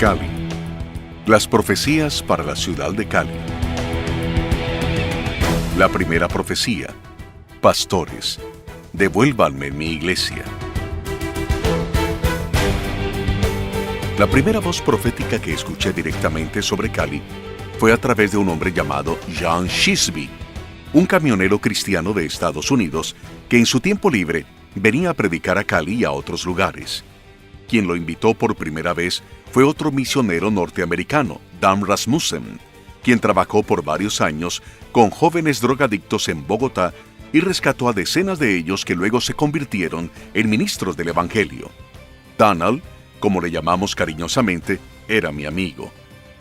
Cali. Las profecías para la ciudad de Cali. La primera profecía. Pastores, devuélvanme mi iglesia. La primera voz profética que escuché directamente sobre Cali fue a través de un hombre llamado John Shisby, un camionero cristiano de Estados Unidos que en su tiempo libre venía a predicar a Cali y a otros lugares. Quien lo invitó por primera vez fue otro misionero norteamericano, Dan Rasmussen, quien trabajó por varios años con jóvenes drogadictos en Bogotá y rescató a decenas de ellos que luego se convirtieron en ministros del Evangelio. Donald, como le llamamos cariñosamente, era mi amigo,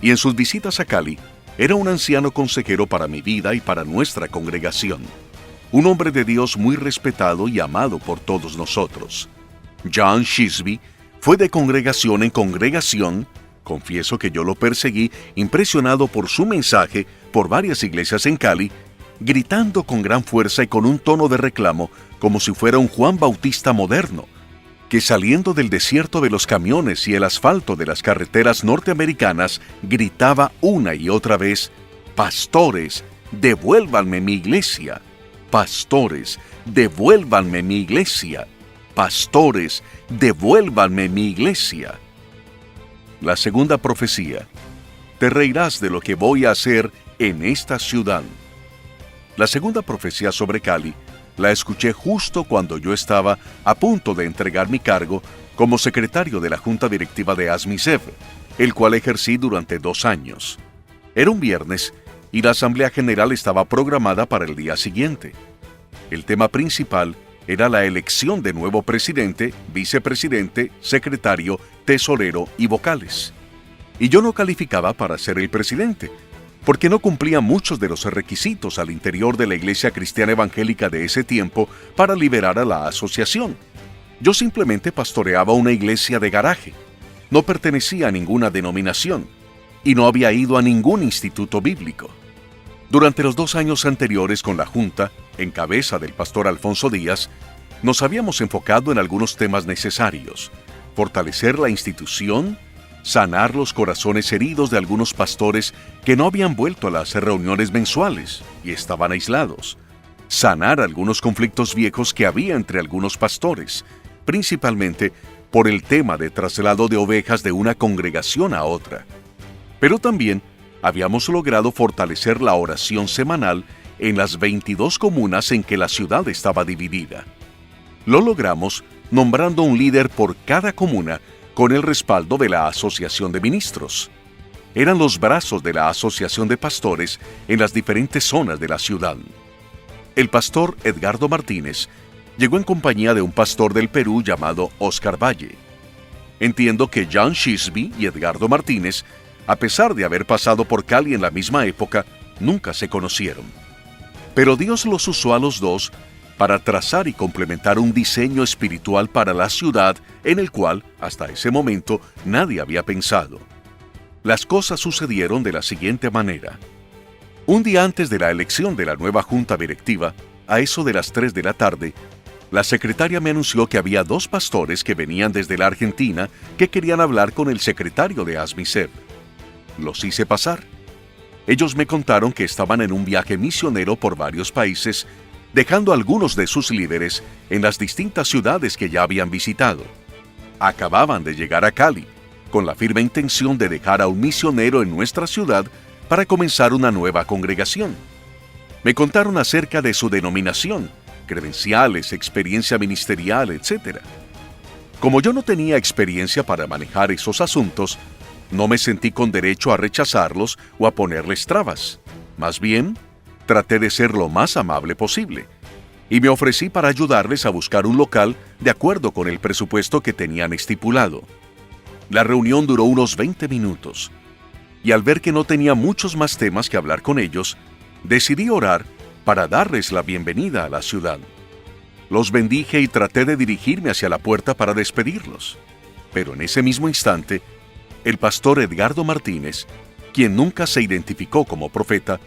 y en sus visitas a Cali era un anciano consejero para mi vida y para nuestra congregación. Un hombre de Dios muy respetado y amado por todos nosotros. John Shisby fue de congregación en congregación. Confieso que yo lo perseguí, impresionado por su mensaje, por varias iglesias en Cali, gritando con gran fuerza y con un tono de reclamo, como si fuera un Juan Bautista moderno, que saliendo del desierto de los camiones y el asfalto de las carreteras norteamericanas, gritaba una y otra vez: «Pastores, devuélvanme mi iglesia. Pastores, devuélvanme mi iglesia. Pastores, devuélvanme mi iglesia». La segunda profecía. Te reirás de lo que voy a hacer en esta ciudad. La segunda profecía sobre Cali la escuché justo cuando yo estaba a punto de entregar mi cargo como secretario de la Junta Directiva de ASMISEV, el cual ejercí durante 2 años. Era un viernes y la Asamblea General estaba programada para el día siguiente. El tema principal era la elección de nuevo presidente, vicepresidente, secretario, tesorero y vocales. Y yo no calificaba para ser el presidente, porque no cumplía muchos de los requisitos al interior de la Iglesia Cristiana Evangélica de ese tiempo para liberar a la asociación. Yo simplemente pastoreaba una iglesia de garaje, no pertenecía a ninguna denominación y no había ido a ningún instituto bíblico. Durante los 2 años anteriores con la Junta, en cabeza del pastor Alfonso Díaz, nos habíamos enfocado en algunos temas necesarios: fortalecer la institución, sanar los corazones heridos de algunos pastores que no habían vuelto a las reuniones mensuales y estaban aislados, sanar algunos conflictos viejos que había entre algunos pastores, principalmente por el tema de traslado de ovejas de una congregación a otra. Pero también habíamos logrado fortalecer la oración semanal en las 22 comunas en que la ciudad estaba dividida. Lo logramos nombrando un líder por cada comuna con el respaldo de la Asociación de Ministros. Eran los brazos de la Asociación de Pastores en las diferentes zonas de la ciudad. El pastor Edgardo Martínez llegó en compañía de un pastor del Perú llamado Oscar Valle. Entiendo que John Shisby y Edgardo Martínez, a pesar de haber pasado por Cali en la misma época, nunca se conocieron. Pero Dios los usó a los dos para trazar y complementar un diseño espiritual para la ciudad en el cual, hasta ese momento, nadie había pensado. Las cosas sucedieron de la siguiente manera. Un día antes de la elección de la nueva junta directiva, a eso de las 3 de la tarde, la secretaria me anunció que había 2 pastores que venían desde la Argentina que querían hablar con el secretario de ASMISEV. Los hice pasar. Ellos me contaron que estaban en un viaje misionero por varios países, dejando a algunos de sus líderes en las distintas ciudades que ya habían visitado. Acababan de llegar a Cali, con la firme intención de dejar a un misionero en nuestra ciudad para comenzar una nueva congregación. Me contaron acerca de su denominación, credenciales, experiencia ministerial, etc. Como yo no tenía experiencia para manejar esos asuntos, no me sentí con derecho a rechazarlos o a ponerles trabas. Más bien, traté de ser lo más amable posible y me ofrecí para ayudarles a buscar un local de acuerdo con el presupuesto que tenían estipulado. La reunión duró unos 20 minutos y al ver que no tenía muchos más temas que hablar con ellos, decidí orar para darles la bienvenida a la ciudad. Los bendije y traté de dirigirme hacia la puerta para despedirlos. Pero en ese mismo instante, el pastor Edgardo Martínez, quien nunca se identificó como profeta,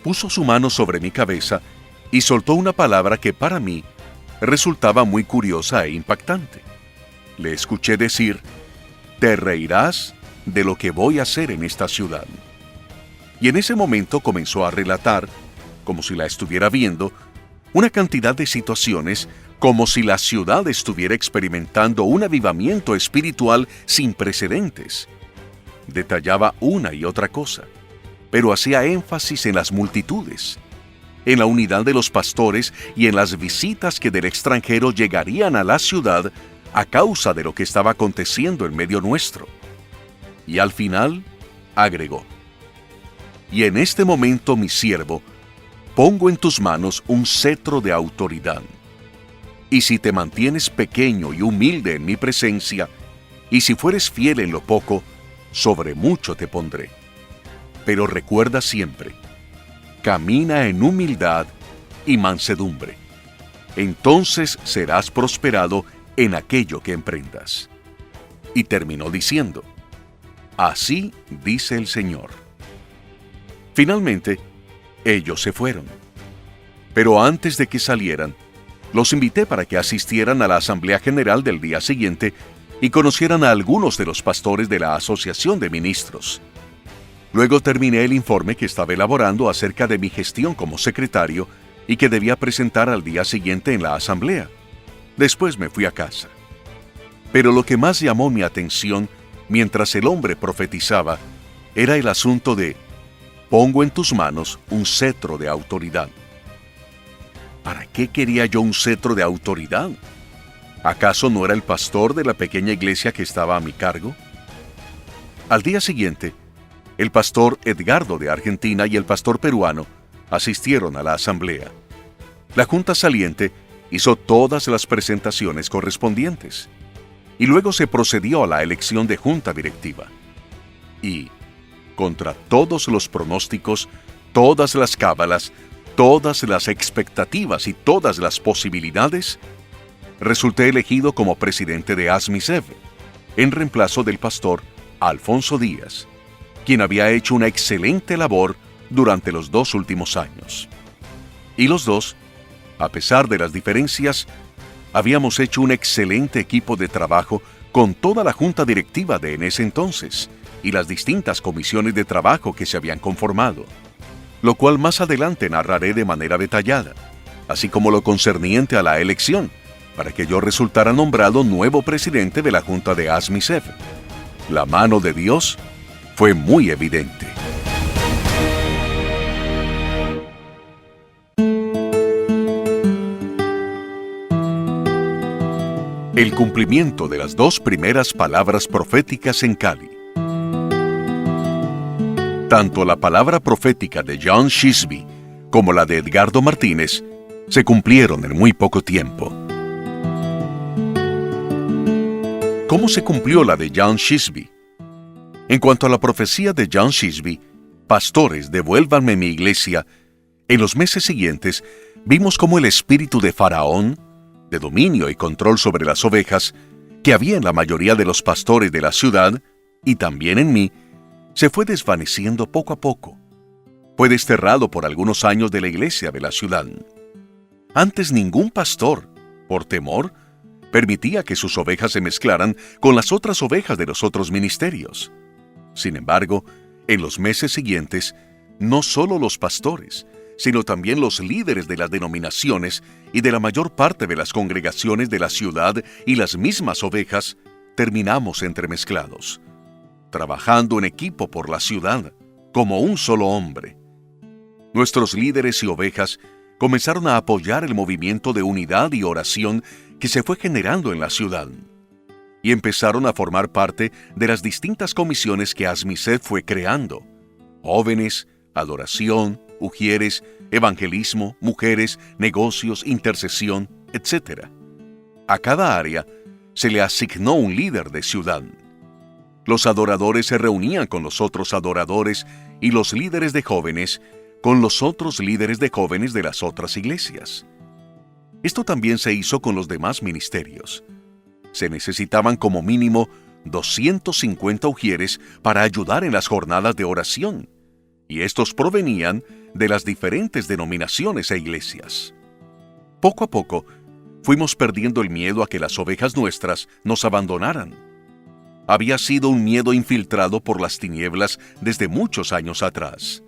puso su mano sobre mi cabeza y soltó una palabra que para mí resultaba muy curiosa e impactante. Le escuché decir: «Te reirás de lo que voy a hacer en esta ciudad. Y en ese momento comenzó a relatar, como si la estuviera viendo, una cantidad de situaciones como si la ciudad estuviera experimentando un avivamiento espiritual sin precedentes. Detallaba una y otra cosa, pero hacía énfasis en las multitudes, en la unidad de los pastores y en las visitas que del extranjero llegarían a la ciudad a causa de lo que estaba aconteciendo en medio nuestro. Y al final, agregó: y en este momento, mi siervo, pongo en tus manos un cetro de autoridad. Y si te mantienes pequeño y humilde en mi presencia, y si fueres fiel en lo poco, sobre mucho te pondré. Pero recuerda siempre, camina en humildad y mansedumbre. Entonces serás prosperado en aquello que emprendas. Y terminó diciendo: así dice el Señor. Finalmente, ellos se fueron. Pero antes de que salieran, los invité para que asistieran a la Asamblea General del día siguiente y conocieran a algunos de los pastores de la Asociación de Ministros. Luego terminé el informe que estaba elaborando acerca de mi gestión como secretario y que debía presentar al día siguiente en la Asamblea. Después me fui a casa. Pero lo que más llamó mi atención mientras el hombre profetizaba era el asunto de: pongo en tus manos un cetro de autoridad. ¿Para qué quería yo un cetro de autoridad? ¿Acaso no era el pastor de la pequeña iglesia que estaba a mi cargo? Al día siguiente, el pastor Edgardo de Argentina y el pastor peruano asistieron a la asamblea. La junta saliente hizo todas las presentaciones correspondientes y luego se procedió a la elección de junta directiva. Y, contra todos los pronósticos, todas las cábalas, todas las expectativas y todas las posibilidades, resulté elegido como presidente de ASMISEV, en reemplazo del pastor Alfonso Díaz, quien había hecho una excelente labor durante los 2 últimos años. Y los dos, a pesar de las diferencias, habíamos hecho un excelente equipo de trabajo con toda la junta directiva de en ese entonces y las distintas comisiones de trabajo que se habían conformado, lo cual más adelante narraré de manera detallada, así como lo concerniente a la elección, para que yo resultara nombrado nuevo presidente de la junta de ASMISEV. La mano de Dios fue muy evidente. El cumplimiento de las 2 primeras palabras proféticas en Cali. Tanto la palabra profética de John Shisby como la de Edgardo Martínez se cumplieron en muy poco tiempo. ¿Cómo se cumplió la de John Shisby? En cuanto a la profecía de John Shisby, pastores, devuélvanme mi iglesia, en los meses siguientes vimos cómo el espíritu de Faraón, de dominio y control sobre las ovejas, que había en la mayoría de los pastores de la ciudad, y también en mí, se fue desvaneciendo poco a poco. Fue desterrado por algunos años de la iglesia de la ciudad. Antes ningún pastor, por temor, permitía que sus ovejas se mezclaran con las otras ovejas de los otros ministerios. Sin embargo, en los meses siguientes, no solo los pastores, sino también los líderes de las denominaciones y de la mayor parte de las congregaciones de la ciudad y las mismas ovejas, terminamos entremezclados, trabajando en equipo por la ciudad, como un solo hombre. Nuestros líderes y ovejas comenzaron a apoyar el movimiento de unidad y oración que se fue generando en la ciudad, y empezaron a formar parte de las distintas comisiones que ASMISEV fue creando: jóvenes, adoración, ujieres, evangelismo, mujeres, negocios, intercesión, etc. A cada área se le asignó un líder de ciudad. Los adoradores se reunían con los otros adoradores y los líderes de jóvenes con los otros líderes de jóvenes de las otras iglesias. Esto también se hizo con los demás ministerios. Se necesitaban como mínimo 250 ujieres para ayudar en las jornadas de oración, y estos provenían de las diferentes denominaciones e iglesias. Poco a poco, fuimos perdiendo el miedo a que las ovejas nuestras nos abandonaran. había sido un miedo infiltrado por las tinieblas desde muchos años atrás.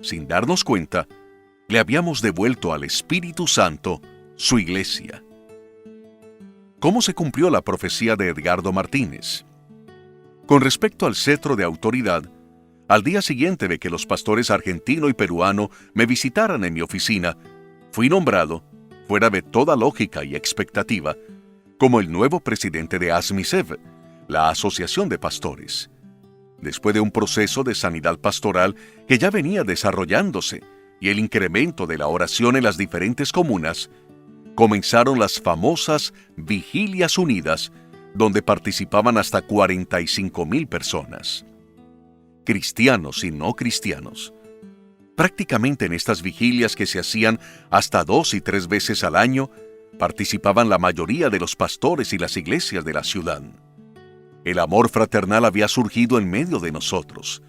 Sin darnos cuenta, le habíamos devuelto al Espíritu Santo su iglesia. ¿Cómo se cumplió la profecía de Edgardo Martínez? Con respecto al cetro de autoridad, al día siguiente de que los pastores argentino y peruano me visitaran en mi oficina, fui nombrado, fuera de toda lógica y expectativa, como el nuevo presidente de ASMISEV, la Asociación de Pastores. Después de un proceso de sanidad pastoral que ya venía desarrollándose y el incremento de la oración en las diferentes comunas, comenzaron las famosas Vigilias Unidas, donde participaban hasta 45,000 personas. Cristianos y no cristianos. Prácticamente en estas vigilias que se hacían hasta 2 y 3 veces al año, participaban la mayoría de los pastores y las iglesias de la ciudad. El amor fraternal había surgido en medio de nosotros.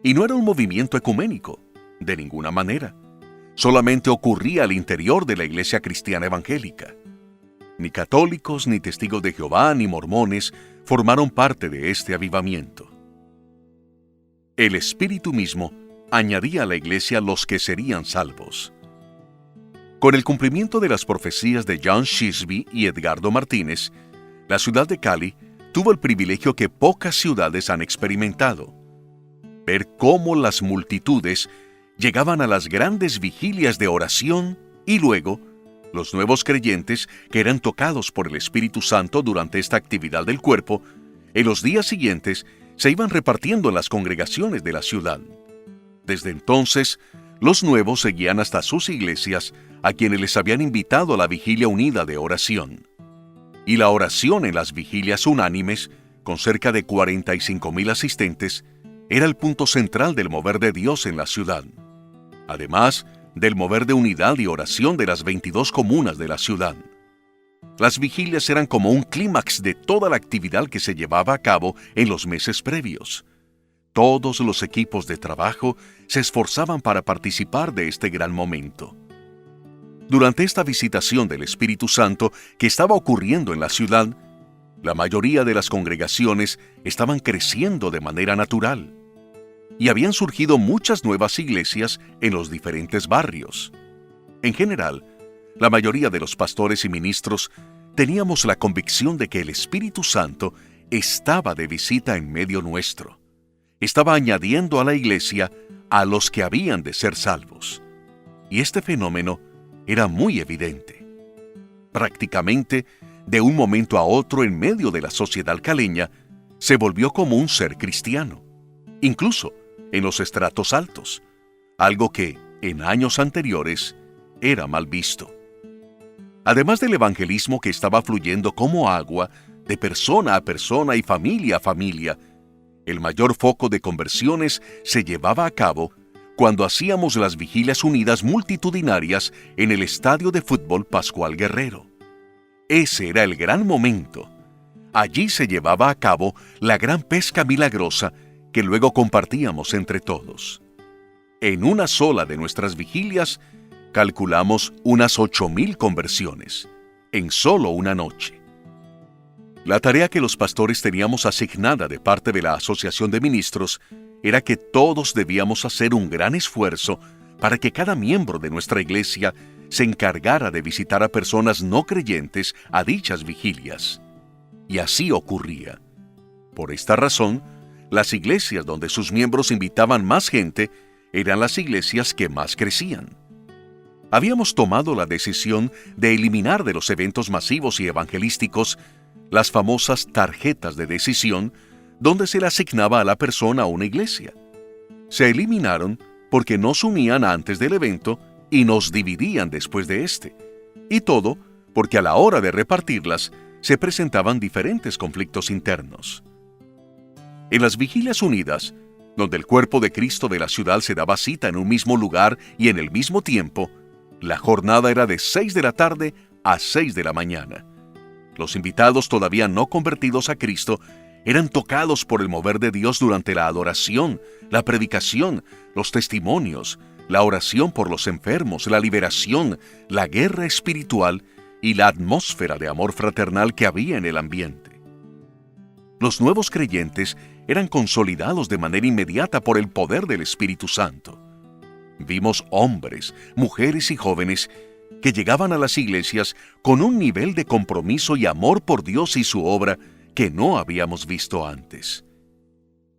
Y no era un movimiento ecuménico, de ninguna manera. Solamente ocurría al interior de la iglesia cristiana evangélica. Ni católicos, ni testigos de Jehová, ni mormones formaron parte de este avivamiento. El Espíritu mismo añadía a la iglesia los que serían salvos. Con el cumplimiento de las profecías de John Shisby y Edgardo Martínez, la ciudad de Cali tuvo el privilegio que pocas ciudades han experimentado: ver cómo las multitudes llegaban a las grandes vigilias de oración y luego los nuevos creyentes que eran tocados por el Espíritu Santo durante esta actividad del cuerpo, en los días siguientes se iban repartiendo en las congregaciones de la ciudad. Desde entonces, los nuevos seguían hasta sus iglesias a quienes les habían invitado a la vigilia unida de oración. Y la oración en las vigilias unánimes, con cerca de 45,000 asistentes, era el punto central del mover de Dios en la ciudad. Además del mover de unidad y oración de las 22 comunas de la ciudad. Las vigilias eran como un clímax de toda la actividad que se llevaba a cabo en los meses previos. Todos los equipos de trabajo se esforzaban para participar de este gran momento. Durante esta visitación del Espíritu Santo que estaba ocurriendo en la ciudad, la mayoría de las congregaciones estaban creciendo de manera natural. Y habían surgido muchas nuevas iglesias en los diferentes barrios. En general, la mayoría de los pastores y ministros teníamos la convicción de que el Espíritu Santo estaba de visita en medio nuestro. Estaba añadiendo a la iglesia a los que habían de ser salvos. Y este fenómeno era muy evidente. Prácticamente, de un momento a otro en medio de la sociedad caleña, se volvió como un ser cristiano. Incluso en los estratos altos, algo que, en años anteriores, era mal visto. Además del evangelismo que estaba fluyendo como agua, de persona a persona y familia a familia, el mayor foco de conversiones se llevaba a cabo cuando hacíamos las vigilias unidas multitudinarias en el estadio de fútbol Pascual Guerrero. Ese era el gran momento. Allí se llevaba a cabo la gran pesca milagrosa que luego compartíamos entre todos. En una sola de nuestras vigilias, calculamos unas 8,000 conversiones, en solo una noche. La tarea que los pastores teníamos asignada de parte de la Asociación de Ministros era que todos debíamos hacer un gran esfuerzo para que cada miembro de nuestra iglesia se encargara de visitar a personas no creyentes a dichas vigilias. Y así ocurría. Por esta razón, las iglesias donde sus miembros invitaban más gente eran las iglesias que más crecían. Habíamos tomado la decisión de eliminar de los eventos masivos y evangelísticos las famosas tarjetas de decisión donde se le asignaba a la persona una iglesia. Se eliminaron porque nos unían antes del evento y nos dividían después de este. Y todo porque a la hora de repartirlas se presentaban diferentes conflictos internos. En las vigilias unidas, donde el cuerpo de Cristo de la ciudad se daba cita en un mismo lugar y en el mismo tiempo, la jornada era de 6 de la tarde a 6 de la mañana. Los invitados todavía no convertidos a Cristo eran tocados por el mover de Dios durante la adoración, la predicación, los testimonios, la oración por los enfermos, la liberación, la guerra espiritual y la atmósfera de amor fraternal que había en el ambiente. Los nuevos creyentes eran consolidados de manera inmediata por el poder del Espíritu Santo. Vimos hombres, mujeres y jóvenes que llegaban a las iglesias con un nivel de compromiso y amor por Dios y su obra que no habíamos visto antes.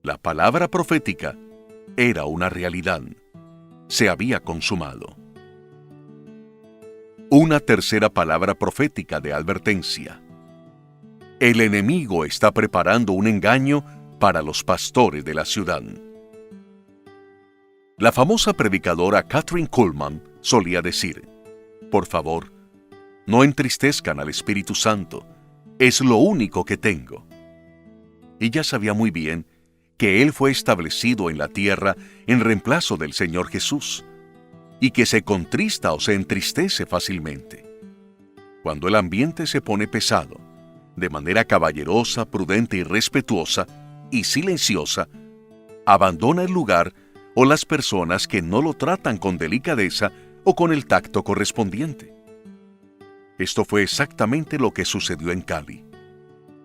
La palabra profética era una realidad. Se había consumado. Una tercera palabra profética de advertencia. El enemigo está preparando un engaño para los pastores de la ciudad. La famosa predicadora Kathryn Kuhlman solía decir: por favor, no entristezcan al Espíritu Santo, es lo único que tengo. Ella sabía muy bien que Él fue establecido en la tierra en reemplazo del Señor Jesús, y que se contrista o se entristece fácilmente. Cuando el ambiente se pone pesado, de manera caballerosa, prudente y respetuosa, y silenciosa, abandona el lugar o las personas que no lo tratan con delicadeza o con el tacto correspondiente. Esto fue exactamente lo que sucedió en Cali.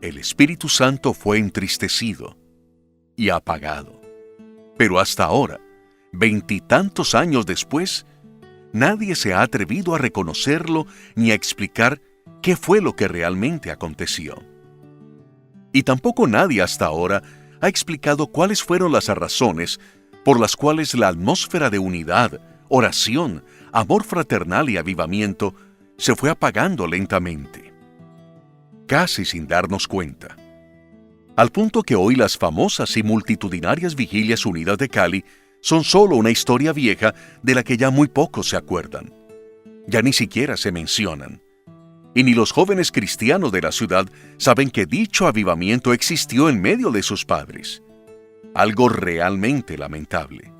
El Espíritu Santo fue entristecido y apagado. Pero hasta ahora, 20 y tantos años después, nadie se ha atrevido a reconocerlo ni a explicar qué fue lo que realmente aconteció. Y tampoco nadie hasta ahora ha explicado cuáles fueron las razones por las cuales la atmósfera de unidad, oración, amor fraternal y avivamiento se fue apagando lentamente, casi sin darnos cuenta, al punto que hoy las famosas y multitudinarias vigilias unidas de Cali son solo una historia vieja de la que ya muy pocos se acuerdan. Ya ni siquiera se mencionan. Y ni los jóvenes cristianos de la ciudad saben que dicho avivamiento existió en medio de sus padres. Algo realmente lamentable.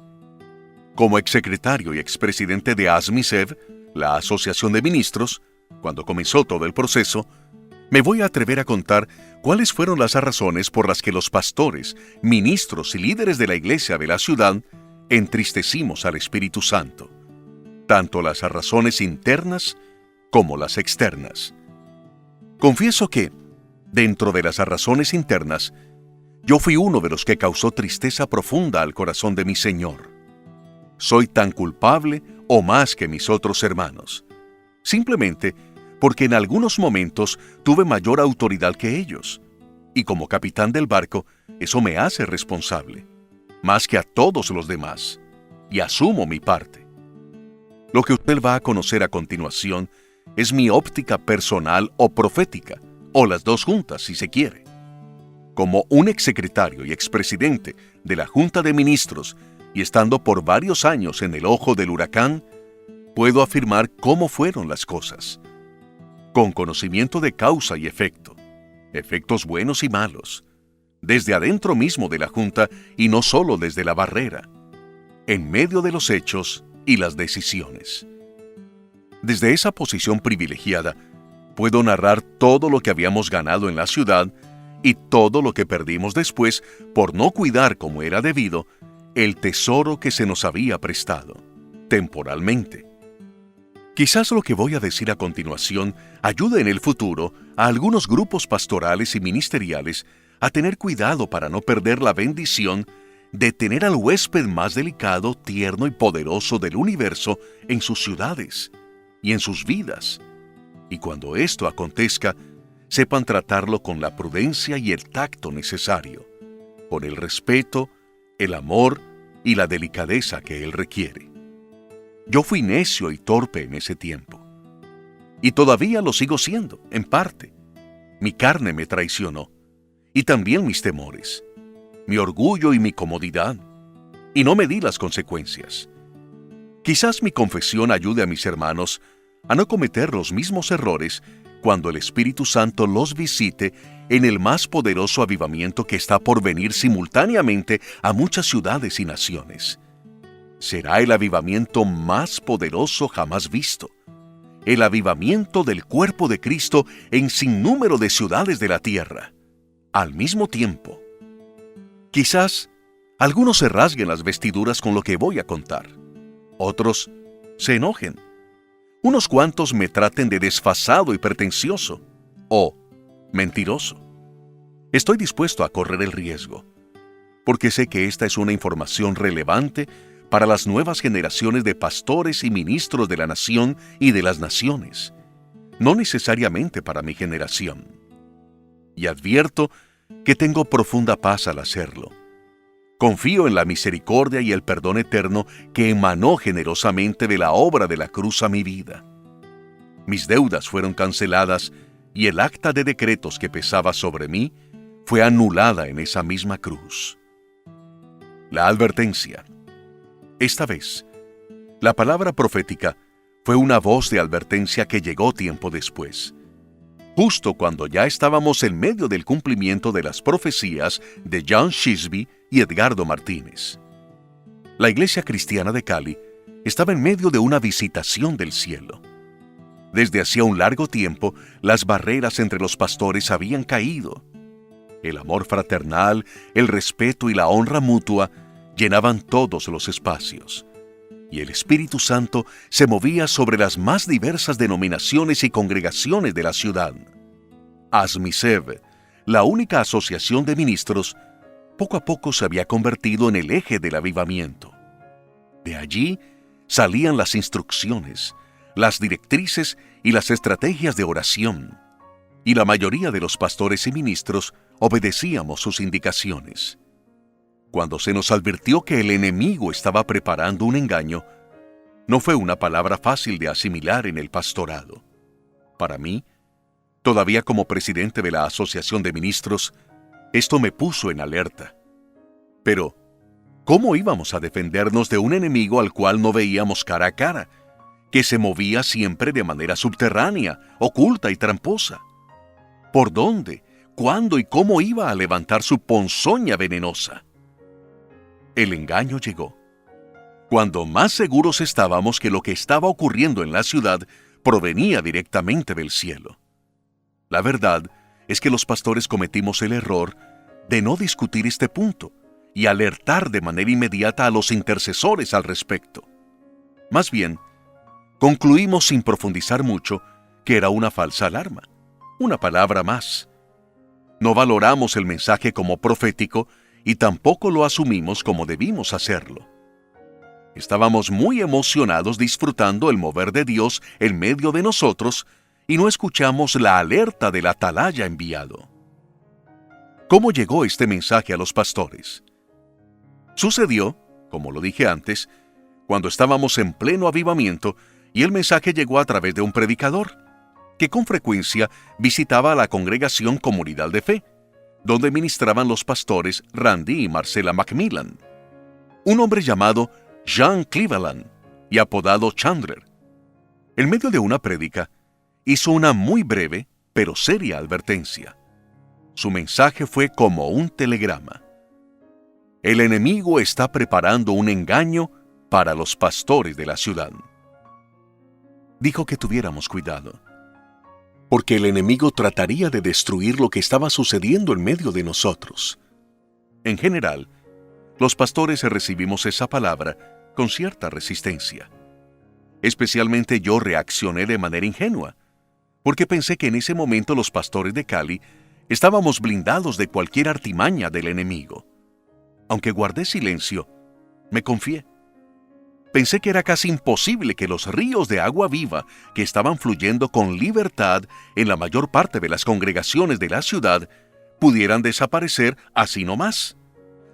Como exsecretario y expresidente de ASMISEV, la Asociación de Ministros, cuando comenzó todo el proceso, me voy a atrever a contar cuáles fueron las razones por las que los pastores, ministros y líderes de la iglesia de la ciudad entristecimos al Espíritu Santo, tanto las razones internas como las externas. Confieso que, dentro de las razones internas, yo fui uno de los que causó tristeza profunda al corazón de mi Señor. Soy tan culpable o más que mis otros hermanos, simplemente porque en algunos momentos tuve mayor autoridad que ellos, y como capitán del barco, eso me hace responsable, más que a todos los demás, y asumo mi parte. Lo que usted va a conocer a continuación es mi óptica personal o profética, o las dos juntas si se quiere. Como un exsecretario y expresidente de la Junta de Ministros y estando por varios años en el ojo del huracán, puedo afirmar cómo fueron las cosas. Con conocimiento de causa y efecto, efectos buenos y malos, desde adentro mismo de la Junta y no solo desde la barrera, en medio de los hechos y las decisiones. Desde esa posición privilegiada, puedo narrar todo lo que habíamos ganado en la ciudad y todo lo que perdimos después por no cuidar como era debido el tesoro que se nos había prestado, temporalmente. Quizás lo que voy a decir a continuación ayude en el futuro a algunos grupos pastorales y ministeriales a tener cuidado para no perder la bendición de tener al huésped más delicado, tierno y poderoso del universo en sus ciudades y en sus vidas. Y cuando esto acontezca, sepan tratarlo con la prudencia y el tacto necesario, con el respeto, el amor y la delicadeza que él requiere. Yo fui necio y torpe en ese tiempo. Y todavía lo sigo siendo, en parte. Mi carne me traicionó. Y también mis temores, mi orgullo y mi comodidad. Y no medí las consecuencias. Quizás mi confesión ayude a mis hermanos a no cometer los mismos errores cuando el Espíritu Santo los visite en el más poderoso avivamiento que está por venir simultáneamente a muchas ciudades y naciones. Será el avivamiento más poderoso jamás visto. El avivamiento del cuerpo de Cristo en sinnúmero de ciudades de la tierra, al mismo tiempo. Quizás algunos se rasguen las vestiduras con lo que voy a contar. Otros se enojen. Unos cuantos me traten de desfasado y pretencioso o mentiroso. Estoy dispuesto a correr el riesgo, porque sé que esta es una información relevante para las nuevas generaciones de pastores y ministros de la nación y de las naciones, no necesariamente para mi generación. Y advierto que tengo profunda paz al hacerlo. Confío en la misericordia y el perdón eterno que emanó generosamente de la obra de la cruz a mi vida. Mis deudas fueron canceladas y el acta de decretos que pesaba sobre mí fue anulada en esa misma cruz. La advertencia. Esta vez, la palabra profética fue una voz de advertencia que llegó tiempo después, justo cuando ya estábamos en medio del cumplimiento de las profecías de John Shisby y Edgardo Martínez. La Iglesia Cristiana de Cali estaba en medio de una visitación del cielo. Desde hacía un largo tiempo, las barreras entre los pastores habían caído. El amor fraternal, el respeto y la honra mutua llenaban todos los espacios, y el Espíritu Santo se movía sobre las más diversas denominaciones y congregaciones de la ciudad. ASMISEV, la única asociación de ministros, poco a poco se había convertido en el eje del avivamiento. De allí salían las instrucciones, las directrices y las estrategias de oración, y la mayoría de los pastores y ministros obedecíamos sus indicaciones. Cuando se nos advirtió que el enemigo estaba preparando un engaño, no fue una palabra fácil de asimilar en el pastorado. Para mí, todavía como presidente de la Asociación de Ministros, esto me puso en alerta. Pero, ¿cómo íbamos a defendernos de un enemigo al cual no veíamos cara a cara, que se movía siempre de manera subterránea, oculta y tramposa? ¿Por dónde, cuándo y cómo iba a levantar su ponzoña venenosa? El engaño llegó cuando más seguros estábamos que lo que estaba ocurriendo en la ciudad provenía directamente del cielo. La verdad es que los pastores cometimos el error de no discutir este punto y alertar de manera inmediata a los intercesores al respecto. Más bien, concluimos sin profundizar mucho que era una falsa alarma, una palabra más. No valoramos el mensaje como profético y tampoco lo asumimos como debimos hacerlo. Estábamos muy emocionados disfrutando el mover de Dios en medio de nosotros y no escuchamos la alerta del atalaya enviado. ¿Cómo llegó este mensaje a los pastores? Sucedió, como lo dije antes, cuando estábamos en pleno avivamiento y el mensaje llegó a través de un predicador, que con frecuencia visitaba a la congregación Comunidad de Fe, donde ministraban los pastores Randy y Marcela Macmillan. Un hombre llamado John Cleveland y apodado Chandler. En medio de una prédica, hizo una muy breve pero seria advertencia. Su mensaje fue como un telegrama. El enemigo está preparando un engaño para los pastores de la ciudad. Dijo que tuviéramos cuidado, porque el enemigo trataría de destruir lo que estaba sucediendo en medio de nosotros. En general, los pastores recibimos esa palabra con cierta resistencia. Especialmente yo reaccioné de manera ingenua, porque pensé que en ese momento los pastores de Cali estábamos blindados de cualquier artimaña del enemigo. Aunque guardé silencio, me confié. Pensé que era casi imposible que los ríos de agua viva que estaban fluyendo con libertad en la mayor parte de las congregaciones de la ciudad pudieran desaparecer así nomás.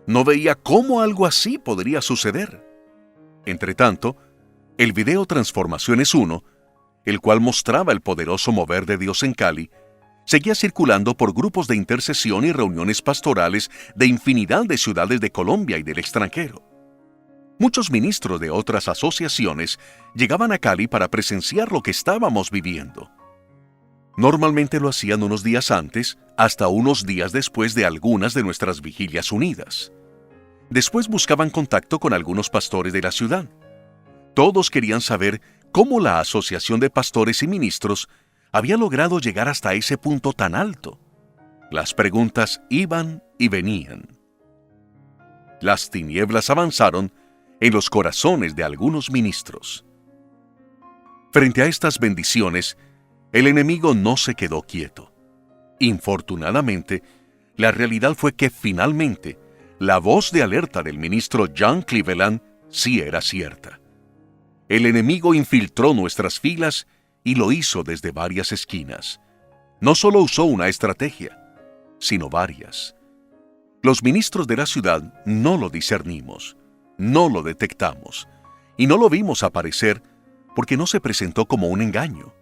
No veía cómo algo así podría suceder. Entretanto, el video Transformaciones 1, el cual mostraba el poderoso mover de Dios en Cali, seguía circulando por grupos de intercesión y reuniones pastorales de infinidad de ciudades de Colombia y del extranjero. Muchos ministros de otras asociaciones llegaban a Cali para presenciar lo que estábamos viviendo. Normalmente lo hacían unos días antes, hasta unos días después de algunas de nuestras vigilias unidas. Después buscaban contacto con algunos pastores de la ciudad. Todos querían saber cómo la Asociación de Pastores y Ministros había logrado llegar hasta ese punto tan alto. Las preguntas iban y venían. Las tinieblas avanzaron en los corazones de algunos ministros. Frente a estas bendiciones, el enemigo no se quedó quieto. Infortunadamente, La realidad fue que finalmente la voz de alerta del ministro John Cleveland sí era cierta. El enemigo infiltró nuestras filas y lo hizo desde varias esquinas. No solo usó una estrategia, sino varias. Los ministros de la ciudad no lo discernimos, no lo detectamos, y no lo vimos aparecer porque no se presentó como un engaño,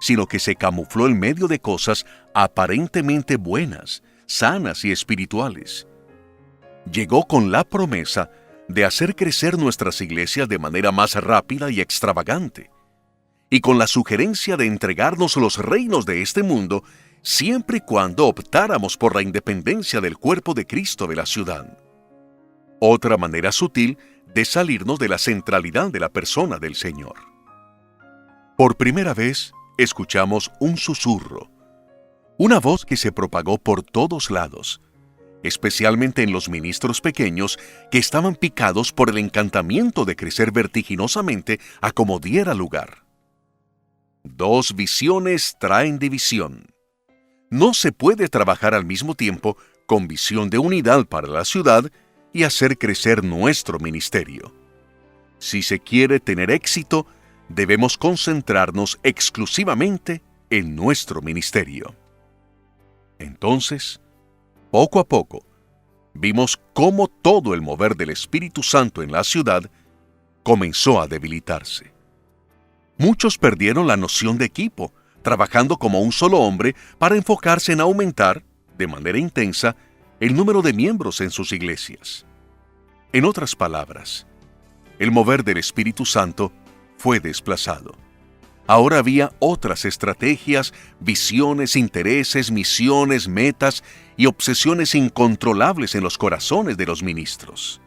sino que se camufló en medio de cosas aparentemente buenas, sanas y espirituales. Llegó con la promesa de hacer crecer nuestras iglesias de manera más rápida y extravagante, y con la sugerencia de entregarnos los reinos de este mundo siempre y cuando optáramos por la independencia del cuerpo de Cristo de la ciudad. Otra manera sutil de salirnos de la centralidad de la persona del Señor. Por primera vez, escuchamos un susurro, una voz que se propagó por todos lados, especialmente en los ministros pequeños que estaban picados por el encantamiento de crecer vertiginosamente a como diera lugar. Dos visiones traen división. No se puede trabajar al mismo tiempo con visión de unidad para la ciudad y hacer crecer nuestro ministerio. Si se quiere tener éxito, debemos concentrarnos exclusivamente en nuestro ministerio. Entonces, poco a poco, vimos cómo todo el mover del Espíritu Santo en la ciudad comenzó a debilitarse. Muchos perdieron la noción de equipo, trabajando como un solo hombre para enfocarse en aumentar, de manera intensa, el número de miembros en sus iglesias. En otras palabras, el mover del Espíritu Santo fue desplazado. Ahora había otras estrategias, visiones, intereses, misiones, metas y obsesiones incontrolables en los corazones de los ministros.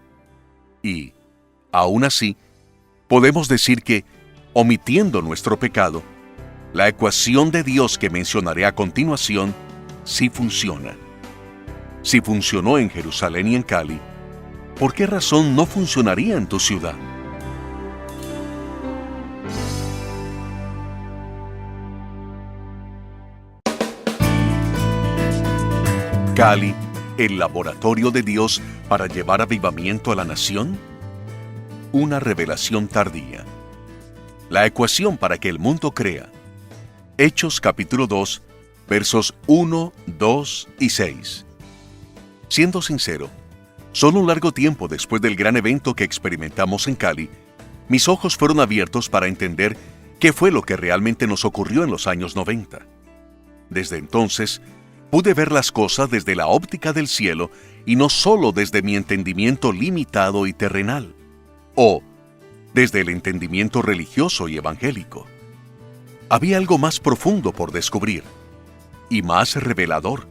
Y, aún así, podemos decir que, omitiendo nuestro pecado, la ecuación de Dios que mencionaré a continuación sí funciona. Si funcionó en Jerusalén y en Cali, ¿por qué razón no funcionaría en tu ciudad? Cali, el laboratorio de Dios para llevar avivamiento a la nación. Una revelación tardía. La ecuación para que el mundo crea. Hechos capítulo 2, versos 1, 2 y 6. Siendo sincero, solo un largo tiempo después del gran evento que experimentamos en Cali, mis ojos fueron abiertos para entender qué fue lo que realmente nos ocurrió en los años 90. Desde entonces, pude ver las cosas desde la óptica del cielo y no solo desde mi entendimiento limitado y terrenal, o desde el entendimiento religioso y evangélico. Había algo más profundo por descubrir, y más revelador,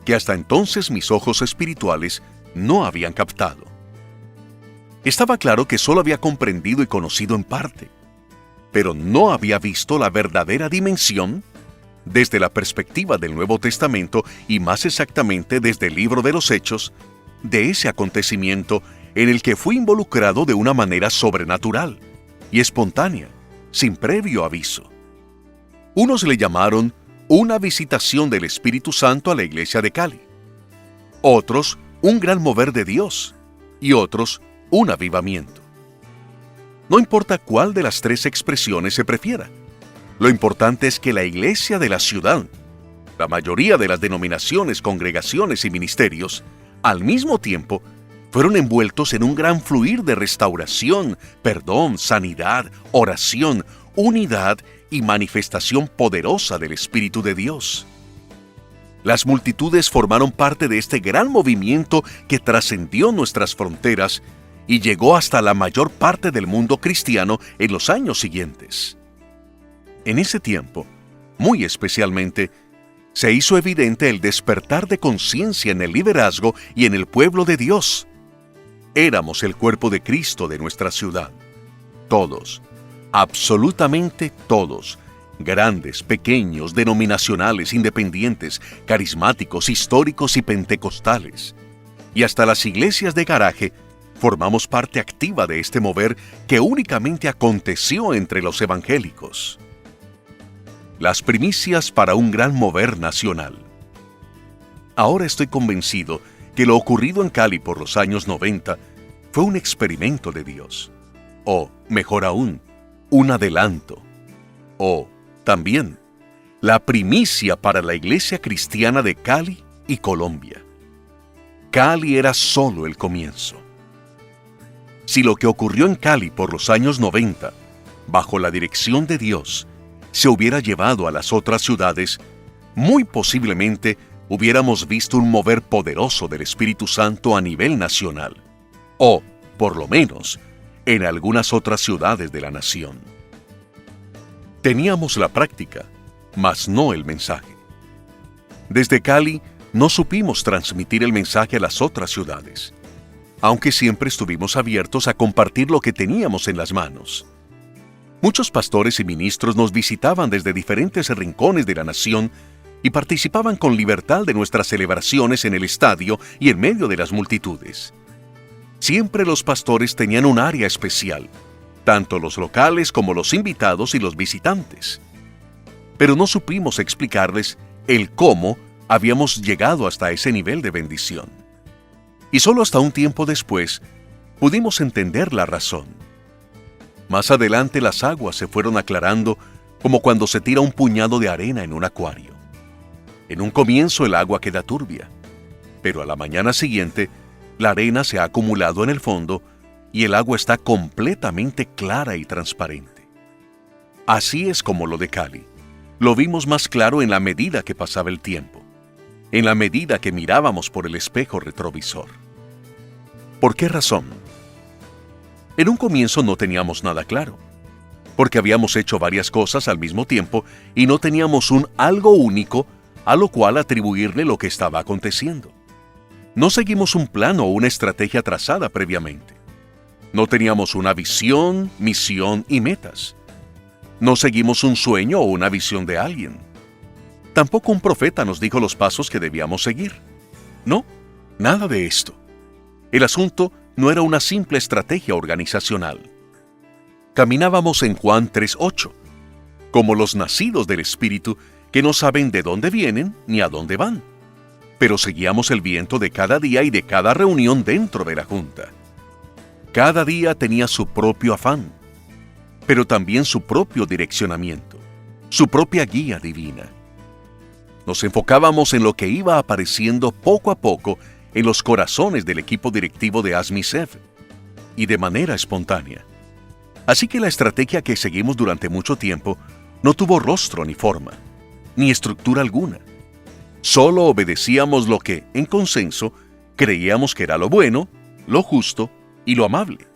que hasta entonces mis ojos espirituales no habían captado. Estaba claro que solo había comprendido y conocido en parte, pero no había visto la verdadera dimensión desde la perspectiva del Nuevo Testamento y más exactamente desde el libro de los Hechos, de ese acontecimiento en el que fui involucrado de una manera sobrenatural y espontánea, sin previo aviso. Unos le llamaron una visitación del Espíritu Santo a la iglesia de Cali, otros un gran mover de Dios y otros un avivamiento. No importa cuál de las tres expresiones se prefiera. Lo importante es que la iglesia de la ciudad, la mayoría de las denominaciones, congregaciones y ministerios, al mismo tiempo, fueron envueltos en un gran fluir de restauración, perdón, sanidad, oración, unidad y manifestación poderosa del Espíritu de Dios. Las multitudes formaron parte de este gran movimiento que trascendió nuestras fronteras y llegó hasta la mayor parte del mundo cristiano en los años siguientes. En ese tiempo, muy especialmente, se hizo evidente el despertar de conciencia en el liderazgo y en el pueblo de Dios. Éramos el cuerpo de Cristo de nuestra ciudad. Todos, absolutamente todos, grandes, pequeños, denominacionales, independientes, carismáticos, históricos y pentecostales, y hasta las iglesias de garaje, formamos parte activa de este mover que únicamente aconteció entre los evangélicos. Las primicias para un gran mover nacional. Ahora estoy convencido que lo ocurrido en Cali por los años 90 fue un experimento de Dios. O, mejor aún, un adelanto. O, también, la primicia para la iglesia cristiana de Cali y Colombia. Cali era solo el comienzo. Si lo que ocurrió en Cali por los años 90, bajo la dirección de Dios, se hubiera llevado a las otras ciudades, muy posiblemente hubiéramos visto un mover poderoso del Espíritu Santo a nivel nacional, o, por lo menos, en algunas otras ciudades de la nación. Teníamos la práctica, mas no el mensaje. Desde Cali no supimos transmitir el mensaje a las otras ciudades, aunque siempre estuvimos abiertos a compartir lo que teníamos en las manos. Muchos pastores y ministros nos visitaban desde diferentes rincones de la nación y participaban con libertad de nuestras celebraciones en el estadio y en medio de las multitudes. Siempre los pastores tenían un área especial, tanto los locales como los invitados y los visitantes. Pero no supimos explicarles el cómo habíamos llegado hasta ese nivel de bendición. Y solo hasta un tiempo después pudimos entender la razón. Más adelante las aguas se fueron aclarando como cuando se tira un puñado de arena en un acuario. En un comienzo el agua queda turbia, pero a la mañana siguiente la arena se ha acumulado en el fondo y el agua está completamente clara y transparente. Así es como lo de Cali. Lo vimos más claro en la medida que pasaba el tiempo, en la medida que mirábamos por el espejo retrovisor. ¿Por qué razón? En un comienzo no teníamos nada claro, porque habíamos hecho varias cosas al mismo tiempo y no teníamos un algo único a lo cual atribuirle lo que estaba aconteciendo. No seguimos un plan o una estrategia trazada previamente. No teníamos una visión, misión y metas. No seguimos un sueño o una visión de alguien. Tampoco un profeta nos dijo los pasos que debíamos seguir. No, nada de esto. El asunto no era una simple estrategia organizacional. Caminábamos en Juan 3:8, como los nacidos del Espíritu que no saben de dónde vienen ni a dónde van, pero seguíamos el viento de cada día y de cada reunión dentro de la junta. Cada día tenía su propio afán, pero también su propio direccionamiento, su propia guía divina. Nos enfocábamos en lo que iba apareciendo poco a poco en los corazones del equipo directivo de ASMISEF, y de manera espontánea. Así que la estrategia que seguimos durante mucho tiempo no tuvo rostro ni forma, ni estructura alguna. Solo obedecíamos lo que, en consenso, creíamos que era lo bueno, lo justo y lo amable.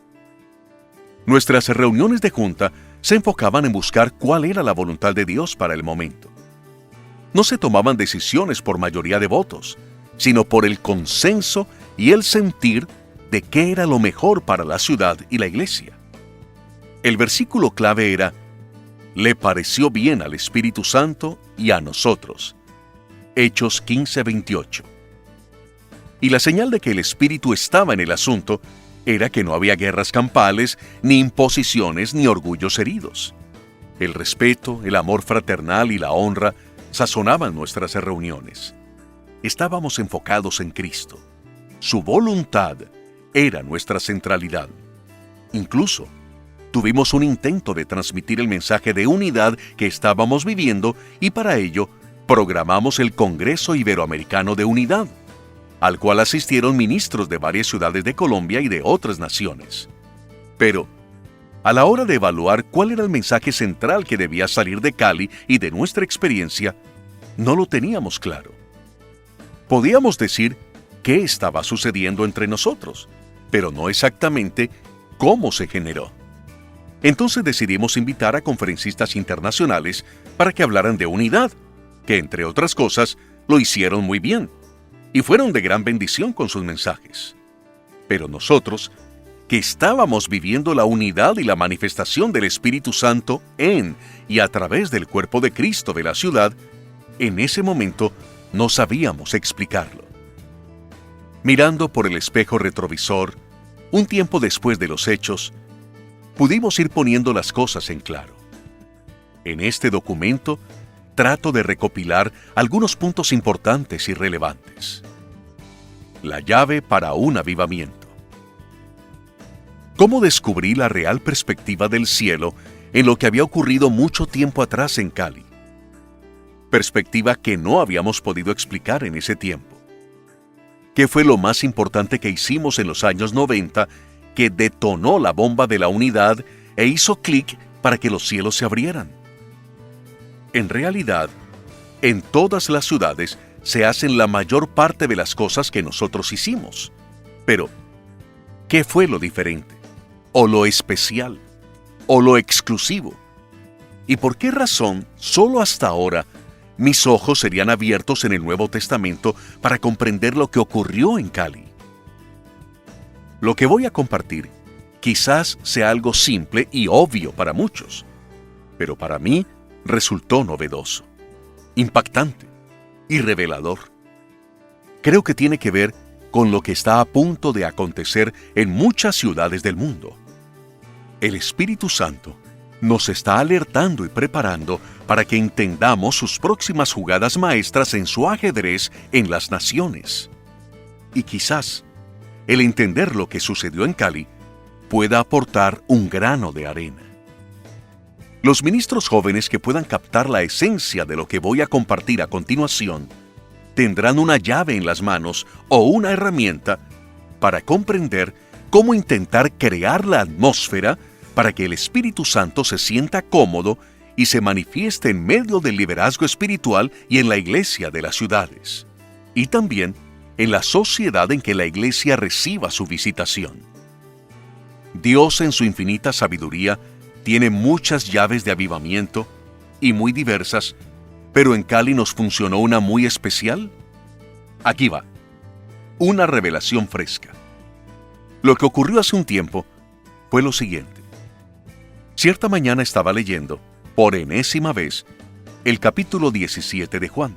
Nuestras reuniones de junta se enfocaban en buscar cuál era la voluntad de Dios para el momento. No se tomaban decisiones por mayoría de votos, sino por el consenso y el sentir de qué era lo mejor para la ciudad y la iglesia. El versículo clave era: le pareció bien al Espíritu Santo y a nosotros. Hechos 15:28. Y la señal de que el Espíritu estaba en el asunto era que no había guerras campales, ni imposiciones, ni orgullos heridos. El respeto, el amor fraternal y la honra sazonaban nuestras reuniones. Estábamos enfocados en Cristo. Su voluntad era nuestra centralidad. Incluso, tuvimos un intento de transmitir el mensaje de unidad que estábamos viviendo y para ello programamos el Congreso Iberoamericano de Unidad, al cual asistieron ministros de varias ciudades de Colombia y de otras naciones. Pero, a la hora de evaluar cuál era el mensaje central que debía salir de Cali y de nuestra experiencia, no lo teníamos claro. Podíamos decir qué estaba sucediendo entre nosotros, pero no exactamente cómo se generó. Entonces decidimos invitar a conferencistas internacionales para que hablaran de unidad, que entre otras cosas lo hicieron muy bien, y fueron de gran bendición con sus mensajes. Pero nosotros, que estábamos viviendo la unidad y la manifestación del Espíritu Santo en y a través del cuerpo de Cristo de la ciudad, en ese momento no sabíamos explicarlo. Mirando por el espejo retrovisor, un tiempo después de los hechos, pudimos ir poniendo las cosas en claro. En este documento, trato de recopilar algunos puntos importantes y relevantes. La llave para un avivamiento. ¿Cómo descubrí la real perspectiva del cielo en lo que había ocurrido mucho tiempo atrás en Cali? Perspectiva que no habíamos podido explicar en ese tiempo. ¿Qué fue lo más importante que hicimos en los años 90 que detonó la bomba de la unidad e hizo clic para que los cielos se abrieran? En realidad, en todas las ciudades se hacen la mayor parte de las cosas que nosotros hicimos. Pero, ¿qué fue lo diferente? ¿O lo especial? ¿O lo exclusivo? ¿Y por qué razón solo hasta ahora mis ojos serían abiertos en el Nuevo Testamento para comprender lo que ocurrió en Cali? Lo que voy a compartir quizás sea algo simple y obvio para muchos, pero para mí resultó novedoso, impactante y revelador. Creo que tiene que ver con lo que está a punto de acontecer en muchas ciudades del mundo. El Espíritu Santo nos está alertando y preparando para que entendamos sus próximas jugadas maestras en su ajedrez en las naciones. Y quizás el entender lo que sucedió en Cali pueda aportar un grano de arena. Los ministros jóvenes que puedan captar la esencia de lo que voy a compartir a continuación tendrán una llave en las manos o una herramienta para comprender cómo intentar crear la atmósfera para que el Espíritu Santo se sienta cómodo y se manifieste en medio del liderazgo espiritual y en la iglesia de las ciudades, y también en la sociedad en que la iglesia reciba su visitación. Dios, en su infinita sabiduría, tiene muchas llaves de avivamiento y muy diversas, pero en Cali nos funcionó una muy especial. Aquí va, una revelación fresca. Lo que ocurrió hace un tiempo fue lo siguiente. Cierta mañana estaba leyendo, por enésima vez, el capítulo 17 de Juan.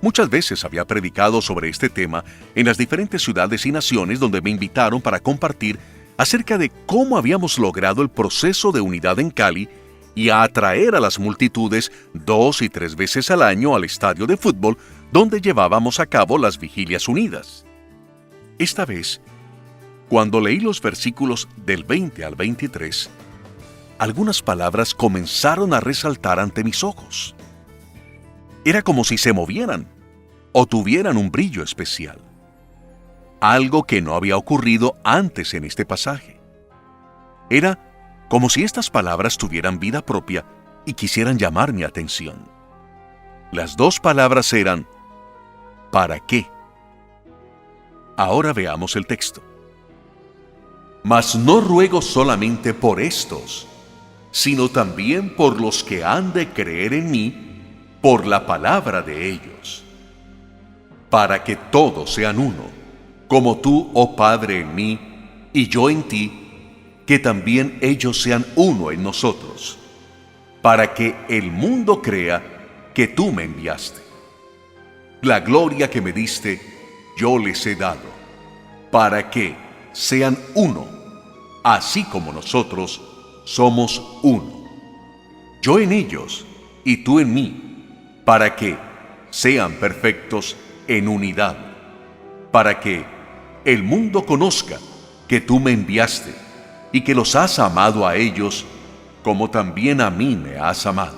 Muchas veces había predicado sobre este tema en las diferentes ciudades y naciones donde me invitaron para compartir acerca de cómo habíamos logrado el proceso de unidad en Cali y a atraer a las multitudes 2 y 3 veces al año al estadio de fútbol donde llevábamos a cabo las vigilias unidas. Esta vez, cuando leí los versículos del 20 al 23, algunas palabras comenzaron a resaltar ante mis ojos. Era como si se movieran o tuvieran un brillo especial. Algo que no había ocurrido antes en este pasaje. Era como si estas palabras tuvieran vida propia y quisieran llamar mi atención. Las dos palabras eran ¿para qué? Ahora veamos el texto. Mas no ruego solamente por estos, sino también por los que han de creer en mí por la palabra de ellos, para que todos sean uno, como tú, oh Padre, en mí, y yo en ti, que también ellos sean uno en nosotros, para que el mundo crea que tú me enviaste. La gloria que me diste, yo les he dado, para que sean uno, así como nosotros somos uno. Yo en ellos, y tú en mí, para que sean perfectos en unidad, para que el mundo conozca que tú me enviaste y que los has amado a ellos como también a mí me has amado.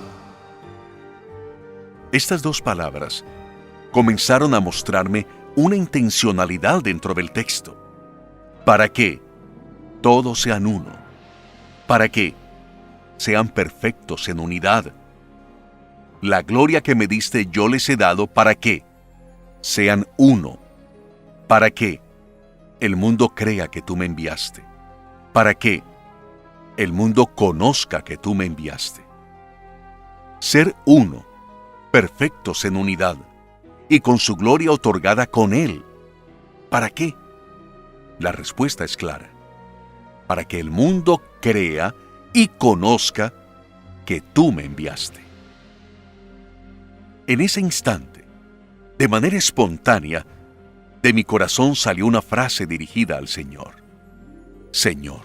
Estas dos palabras comenzaron a mostrarme una intencionalidad dentro del texto. Para que todos sean uno, para que sean perfectos en unidad. La gloria que me diste yo les he dado para que sean uno, para que el mundo crea que tú me enviaste, para que el mundo conozca que tú me enviaste. Ser uno, perfectos en unidad, y con su gloria otorgada con Él. ¿Para qué? La respuesta es clara. Para que el mundo crea y conozca que tú me enviaste. En ese instante, de manera espontánea, de mi corazón salió una frase dirigida al Señor. Señor,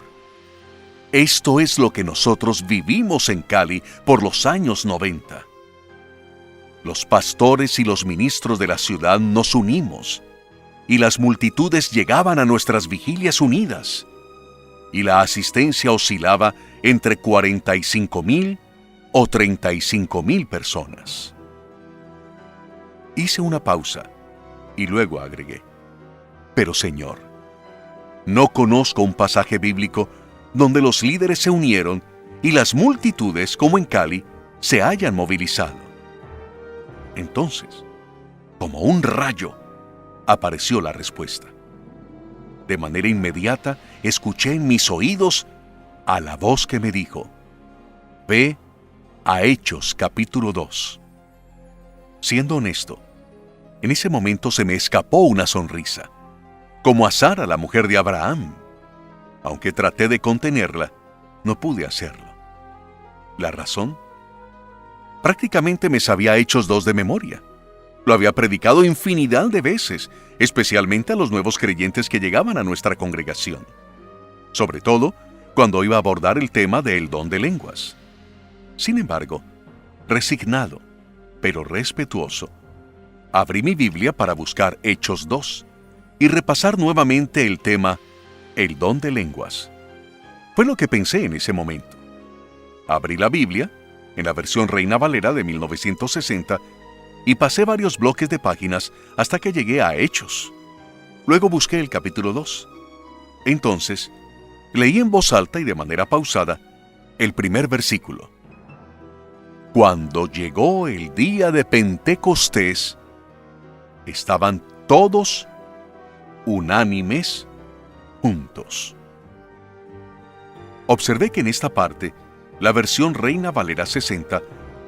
esto es lo que nosotros vivimos en Cali por los años 90. Los pastores y los ministros de la ciudad nos unimos, y las multitudes llegaban a nuestras vigilias unidas, y la asistencia oscilaba entre 45,000 o 35,000 personas. Hice una pausa y luego agregué: pero Señor, no conozco un pasaje bíblico donde los líderes se unieron y las multitudes, como en Cali, se hayan movilizado. Entonces, como un rayo, apareció la respuesta. De manera inmediata, escuché en mis oídos a la voz que me dijo: ve a Hechos capítulo 2. Siendo honesto, en ese momento se me escapó una sonrisa, como a Sara, la mujer de Abraham. Aunque traté de contenerla, no pude hacerlo. ¿La razón? Prácticamente me sabía Hechos 2 de memoria. Lo había predicado infinidad de veces, especialmente a los nuevos creyentes que llegaban a nuestra congregación. Sobre todo, cuando iba a abordar el tema del don de lenguas. Sin embargo, resignado, pero respetuoso, abrí mi Biblia para buscar Hechos 2 y repasar nuevamente el tema, el don de lenguas. Fue lo que pensé en ese momento. Abrí la Biblia, en la versión Reina Valera de 1960, y pasé varios bloques de páginas hasta que llegué a Hechos. Luego busqué el capítulo 2. Entonces, leí en voz alta y de manera pausada el primer versículo. Cuando llegó el día de Pentecostés, estaban todos unánimes juntos. Observé que en esta parte, la versión Reina Valera 60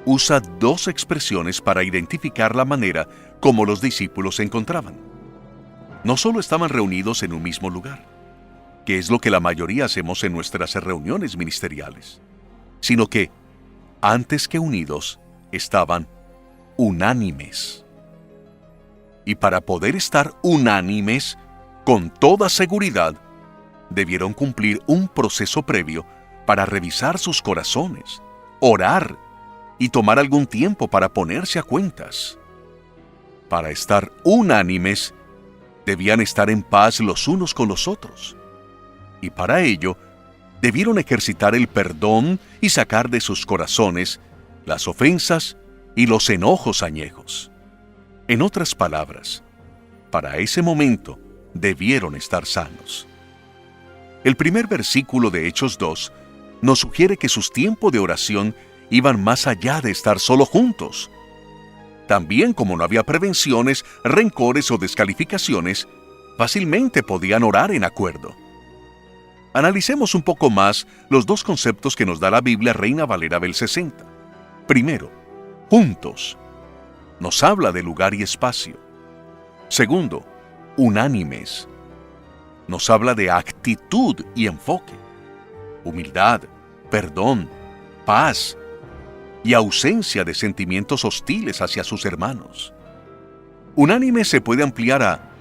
usa dos expresiones para identificar la manera como los discípulos se encontraban. No solo estaban reunidos en un mismo lugar, que es lo que la mayoría hacemos en nuestras reuniones ministeriales, sino que, antes que unidos, estaban unánimes. Y para poder estar unánimes, con toda seguridad, debieron cumplir un proceso previo para revisar sus corazones, orar y tomar algún tiempo para ponerse a cuentas. Para estar unánimes, debían estar en paz los unos con los otros. Y para ello, debieron ejercitar el perdón y sacar de sus corazones las ofensas y los enojos añejos. En otras palabras, para ese momento debieron estar sanos. El primer versículo de Hechos 2 nos sugiere que sus tiempos de oración iban más allá de estar solo juntos. También, como no había prevenciones, rencores o descalificaciones, fácilmente podían orar en acuerdo. Analicemos un poco más los dos conceptos que nos da la Biblia Reina Valera del 60. Primero, juntos. Nos habla de lugar y espacio. Segundo, unánimes. Nos habla de actitud y enfoque. Humildad, perdón, paz y ausencia de sentimientos hostiles hacia sus hermanos. Unánime se puede ampliar a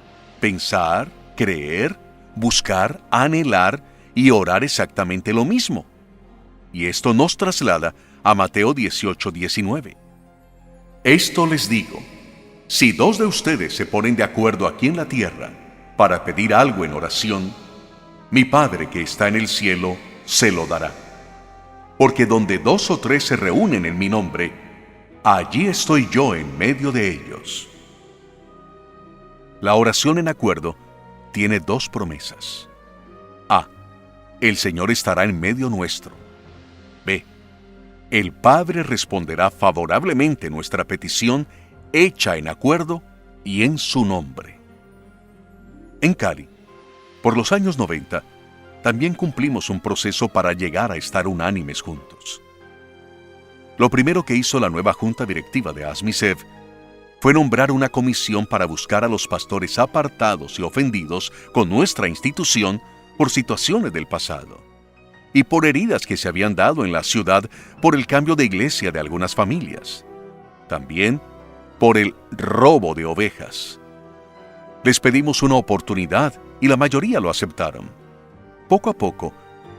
pensar, creer, buscar, anhelar y orar exactamente lo mismo. Y esto nos traslada a Mateo 18:19. Esto les digo, si dos de ustedes se ponen de acuerdo aquí en la tierra para pedir algo en oración, mi Padre que está en el cielo se lo dará. Porque donde 2 o 3 se reúnen en mi nombre, allí estoy yo en medio de ellos. La oración en acuerdo tiene dos promesas. A. El Señor estará en medio nuestro. B. El Padre responderá favorablemente nuestra petición hecha en acuerdo y en su nombre. En Cali, por los años 90, también cumplimos un proceso para llegar a estar unánimes juntos. Lo primero que hizo la nueva junta directiva de ASMISEV fue nombrar una comisión para buscar a los pastores apartados y ofendidos con nuestra institución por situaciones del pasado y por heridas que se habían dado en la ciudad por el cambio de iglesia de algunas familias. También por el robo de ovejas. Les pedimos una oportunidad y la mayoría lo aceptaron. Poco a poco,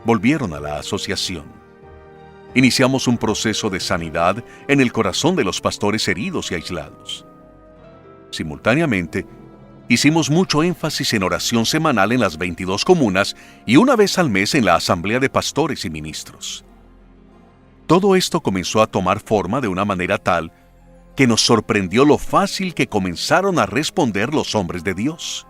volvieron a la asociación. Iniciamos un proceso de sanidad en el corazón de los pastores heridos y aislados. Simultáneamente, hicimos mucho énfasis en oración semanal en las 22 comunas y una vez al mes en la Asamblea de Pastores y Ministros. Todo esto comenzó a tomar forma de una manera tal que nos sorprendió lo fácil que comenzaron a responder los hombres de Dios.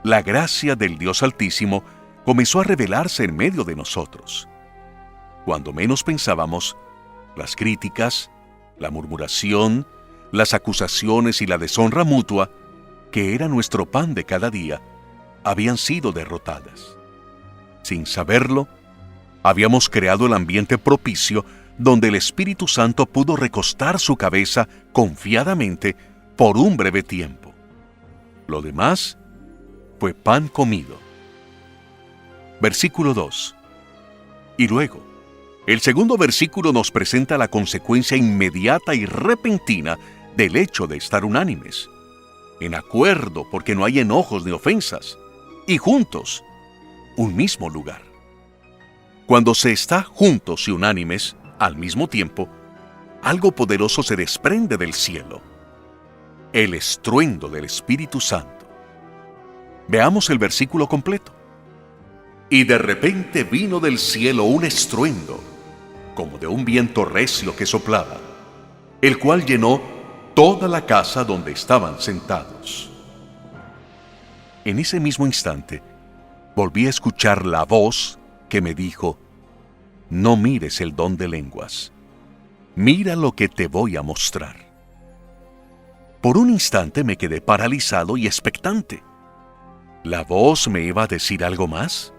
La gracia del Dios Altísimo comenzó a revelarse en medio de nosotros. Cuando menos pensábamos, las críticas, la murmuración, las acusaciones y la deshonra mutua, que era nuestro pan de cada día, habían sido derrotadas. Sin saberlo, habíamos creado el ambiente propicio donde el Espíritu Santo pudo recostar su cabeza confiadamente por un breve tiempo. Lo demás fue pan comido. Versículo 2. Y luego, el segundo versículo nos presenta la consecuencia inmediata y repentina del hecho de estar unánimes, en acuerdo porque no hay enojos ni ofensas, y juntos, un mismo lugar. Cuando se está juntos y unánimes, al mismo tiempo, algo poderoso se desprende del cielo: el estruendo del Espíritu Santo. Veamos el versículo completo. Y de repente vino del cielo un estruendo, como de un viento recio que soplaba, el cual llenó toda la casa donde estaban sentados. En ese mismo instante, volví a escuchar la voz que me dijo: no mires el don de lenguas, mira lo que te voy a mostrar. Por un instante me quedé paralizado y expectante. ¿La voz me iba a decir algo más?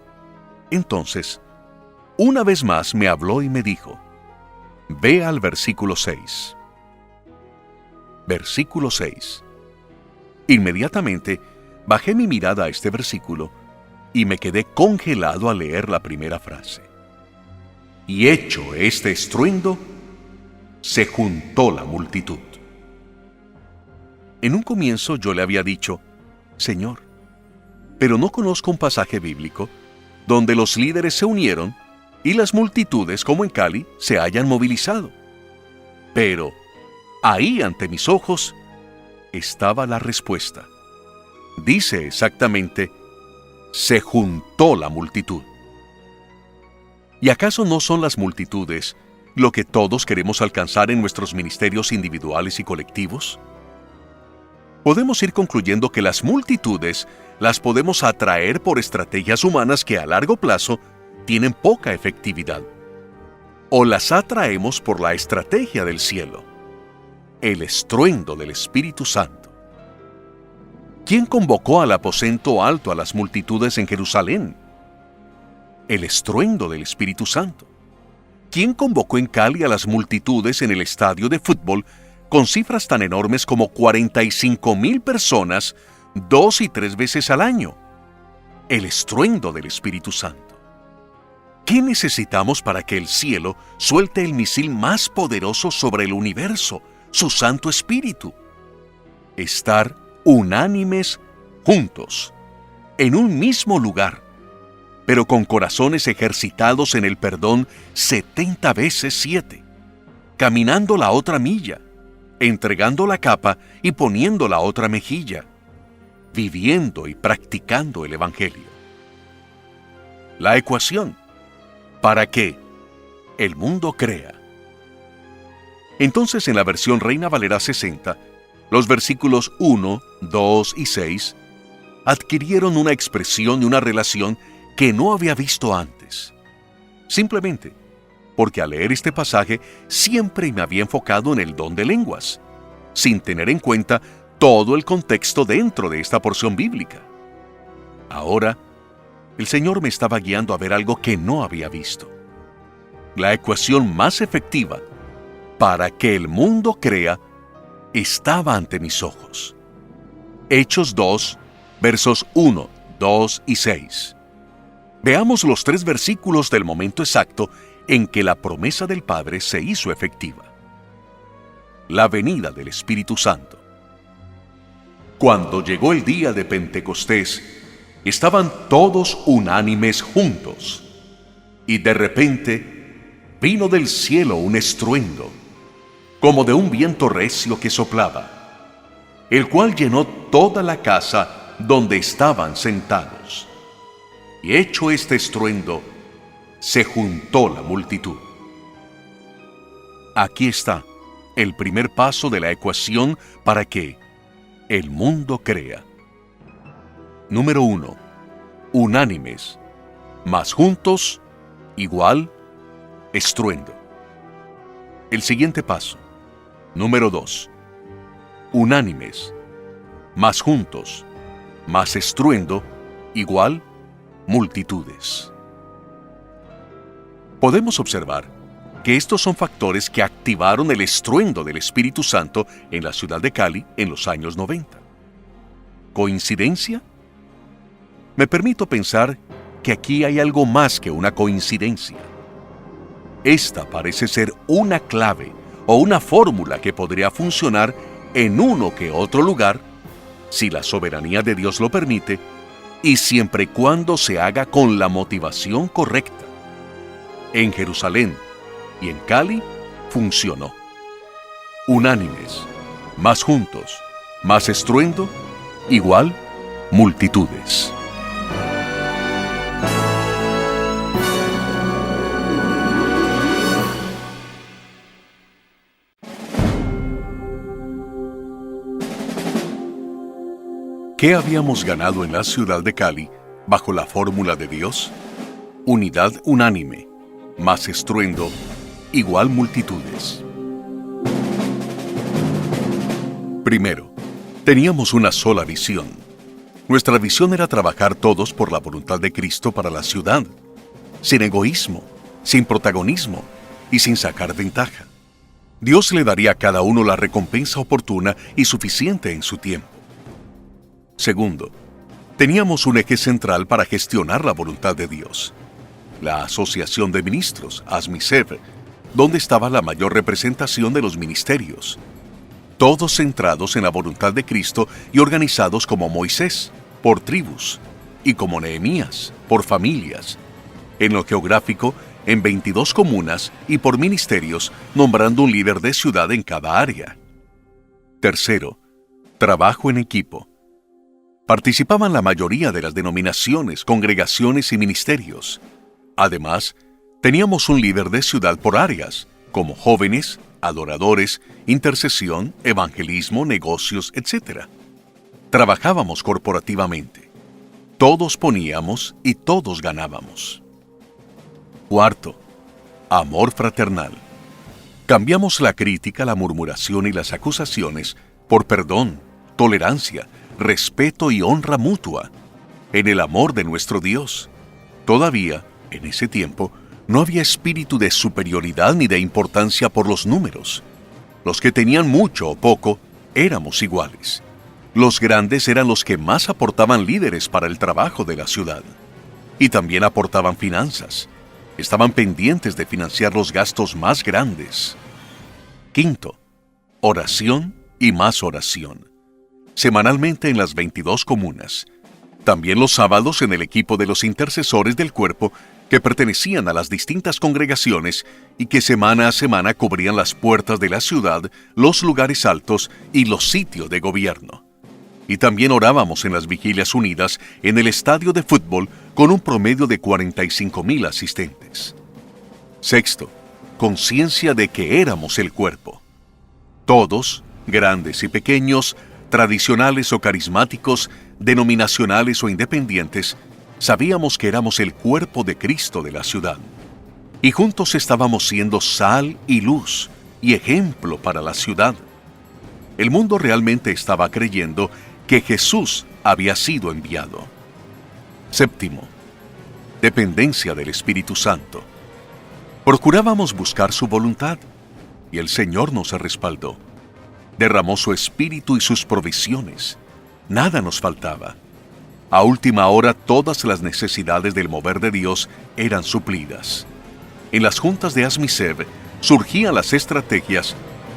Entonces, una vez más me habló y me dijo: ve al versículo 6. Versículo 6. Inmediatamente bajé mi mirada a este versículo y me quedé congelado al leer la primera frase. Y hecho este estruendo, se juntó la multitud. En un comienzo yo le había dicho: Señor, pero no conozco un pasaje bíblico donde los líderes se unieron y las multitudes, como en Cali, se hayan movilizado. Pero ahí ante mis ojos estaba la respuesta. Dice exactamente: se juntó la multitud. ¿Y acaso no son las multitudes lo que todos queremos alcanzar en nuestros ministerios individuales y colectivos? Podemos ir concluyendo que las multitudes las podemos atraer por estrategias humanas que a largo plazo tienen poca efectividad. O las atraemos por la estrategia del cielo, el estruendo del Espíritu Santo. ¿Quién convocó al aposento alto a las multitudes en Jerusalén? El estruendo del Espíritu Santo. ¿Quién convocó en Cali a las multitudes en el estadio de fútbol con cifras tan enormes como 45,000 personas 2 y 3 veces al año? El estruendo del Espíritu Santo. ¿Qué necesitamos para que el cielo suelte el misil más poderoso sobre el universo, su Santo Espíritu? Estar unánimes juntos, en un mismo lugar, pero con corazones ejercitados en el perdón 70 veces 7, caminando la otra milla, entregando la capa y poniendo la otra mejilla, viviendo y practicando el Evangelio. La ecuación: para que el mundo crea. Entonces, en la versión Reina Valera 60, los versículos 1, 2 y 6 adquirieron una expresión y una relación que no había visto antes. Simplemente porque al leer este pasaje siempre me había enfocado en el don de lenguas, sin tener en cuenta todo el contexto dentro de esta porción bíblica. Ahora, el Señor me estaba guiando a ver algo que no había visto. La ecuación más efectiva para que el mundo crea estaba ante mis ojos. Hechos 2, versos 1, 2 y 6. Veamos los 3 versículos del momento exacto en que la promesa del Padre se hizo efectiva. La venida del Espíritu Santo. Cuando llegó el día de Pentecostés, estaban todos unánimes juntos, y de repente vino del cielo un estruendo, como de un viento recio que soplaba, el cual llenó toda la casa donde estaban sentados. Y hecho este estruendo, se juntó la multitud. Aquí está el primer paso de la ecuación para que el mundo crea. Número 1. Unánimes, más juntos, igual, estruendo. El siguiente paso. Número 2. Unánimes, más juntos, más estruendo, igual, multitudes. Podemos observar que estos son factores que activaron el estruendo del Espíritu Santo en la ciudad de Cali en los años 90. ¿Coincidencia? Me permito pensar que aquí hay algo más que una coincidencia. Esta parece ser una clave o una fórmula que podría funcionar en uno que otro lugar, si la soberanía de Dios lo permite, y siempre y cuando se haga con la motivación correcta. En Jerusalén y en Cali funcionó. Unánimes, más juntos, más estruendo, igual multitudes. ¿Qué habíamos ganado en la ciudad de Cali bajo la fórmula de Dios? Unidad unánime, más estruendo, igual multitudes. Primero, teníamos una sola visión. Nuestra visión era trabajar todos por la voluntad de Cristo para la ciudad, sin egoísmo, sin protagonismo y sin sacar ventaja. Dios le daría a cada uno la recompensa oportuna y suficiente en su tiempo. Segundo, teníamos un eje central para gestionar la voluntad de Dios. La Asociación de Ministros, ASMISEV, donde estaba la mayor representación de los ministerios. Todos centrados en la voluntad de Cristo y organizados como Moisés, por tribus, y como Nehemías, por familias. En lo geográfico, en 22 comunas y por ministerios, nombrando un líder de ciudad en cada área. Tercero, trabajo en equipo. Participaban la mayoría de las denominaciones, congregaciones y ministerios. Además, teníamos un líder de ciudad por áreas, como jóvenes, adoradores, intercesión, evangelismo, negocios, etc. Trabajábamos corporativamente. Todos poníamos y todos ganábamos. Cuarto, amor fraternal. Cambiamos la crítica, la murmuración y las acusaciones por perdón, tolerancia, respeto y honra mutua, en el amor de nuestro Dios. Todavía, en ese tiempo, no había espíritu de superioridad ni de importancia por los números. Los que tenían mucho o poco, éramos iguales. Los grandes eran los que más aportaban líderes para el trabajo de la ciudad. Y también aportaban finanzas. Estaban pendientes de financiar los gastos más grandes. Quinto, oración y más oración. Semanalmente en las 22 comunas. También los sábados en el equipo de los intercesores del cuerpo que pertenecían a las distintas congregaciones y que semana a semana cubrían las puertas de la ciudad, los lugares altos y los sitios de gobierno. Y también orábamos en las vigilias unidas en el estadio de fútbol con un promedio de 45,000 asistentes. Sexto, conciencia de que éramos el cuerpo. Todos, grandes y pequeños, tradicionales o carismáticos, denominacionales o independientes, sabíamos que éramos el cuerpo de Cristo de la ciudad. Y juntos estábamos siendo sal y luz y ejemplo para la ciudad. El mundo realmente estaba creyendo que Jesús había sido enviado. Séptimo, dependencia del Espíritu Santo. Procurábamos buscar su voluntad y el Señor nos respaldó. Derramó su espíritu y sus provisiones. Nada nos faltaba. A última hora todas las necesidades del mover de Dios eran suplidas. En las juntas de ASMISEV surgían las estrategias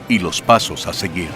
y los pasos a seguir.